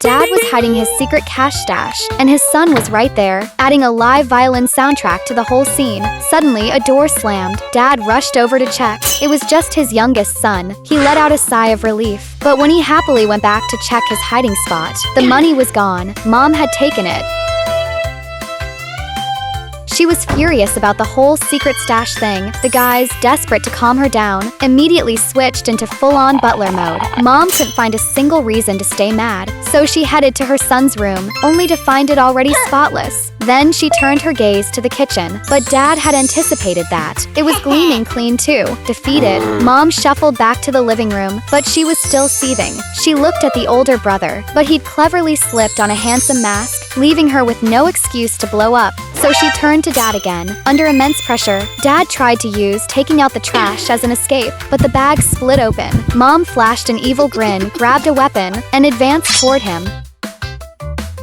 Dad was hiding his secret cash stash, and his son was right there, adding a live violin soundtrack to the whole scene. Suddenly, a door slammed. Dad rushed over to check. It was just his youngest son. He let out a sigh of relief. But when he happily went back to check his hiding spot, the money was gone. Mom had taken it. She was furious about the whole secret stash thing. The guys, desperate to calm her down, immediately switched into full-on butler mode. Mom couldn't find a single reason to stay mad, so she headed to her son's room, only to find it already spotless. Then she turned her gaze to the kitchen, but Dad had anticipated that. It was gleaming clean too. Defeated, Mom shuffled back to the living room, but she was still seething. She looked at the older brother, but he'd cleverly slipped on a handsome mask, leaving her with no excuse to blow up. So she turned to Dad again. Under immense pressure, Dad tried to use taking out the trash as an escape, but the bag split open. Mom flashed an evil grin, grabbed a weapon, and advanced toward him.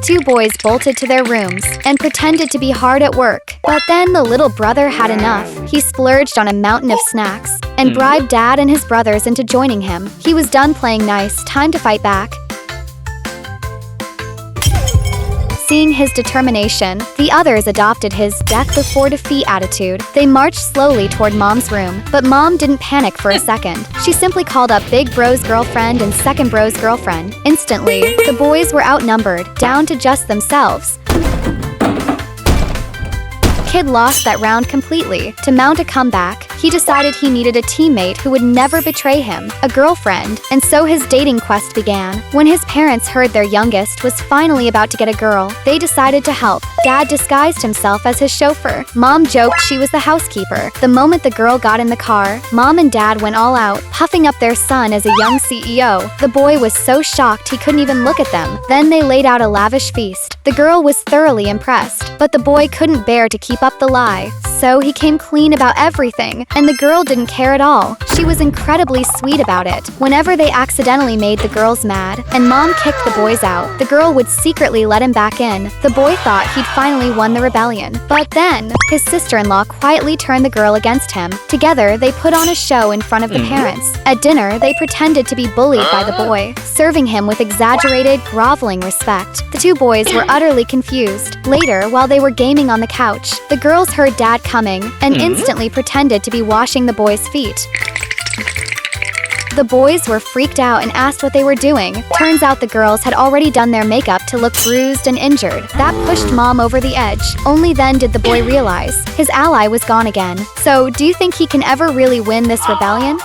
Two boys bolted to their rooms and pretended to be hard at work. But then the little brother had enough. He splurged on a mountain of snacks and bribed Dad and his brothers into joining him. He was done playing nice, time to fight back. Seeing his determination, the others adopted his death before defeat attitude. They marched slowly toward Mom's room, but Mom didn't panic for a second. She simply called up Big Bro's girlfriend and Second Bro's girlfriend. Instantly, the boys were outnumbered, down to just themselves. Kid lost that round completely. To mount a comeback, he decided he needed a teammate who would never betray him, a girlfriend, and so his dating quest began. When his parents heard their youngest was finally about to get a girl, they decided to help. Dad disguised himself as his chauffeur. Mom joked she was the housekeeper. The moment the girl got in the car, Mom and Dad went all out, puffing up their son as a young CEO. The boy was so shocked he couldn't even look at them. Then they laid out a lavish feast. The girl was thoroughly impressed, but the boy couldn't bear to keep up the lie. So he came clean about everything, and the girl didn't care at all. She was incredibly sweet about it. Whenever they accidentally made the girls mad, and Mom kicked the boys out, the girl would secretly let him back in. The boy thought he'd finally won the rebellion. But then, his sister-in-law quietly turned the girl against him. Together, they put on a show in front of the parents. At dinner, they pretended to be bullied by the boy, serving him with exaggerated, groveling respect. The two boys were utterly confused. Later, while they were gaming on the couch, the girls heard Dad coming and instantly pretended to be washing the boys' feet. The boys were freaked out and asked what they were doing. Turns out the girls had already done their makeup to look bruised and injured. That pushed Mom over the edge. Only then did the boy realize his ally was gone again. So, do you think he can ever really win this rebellion?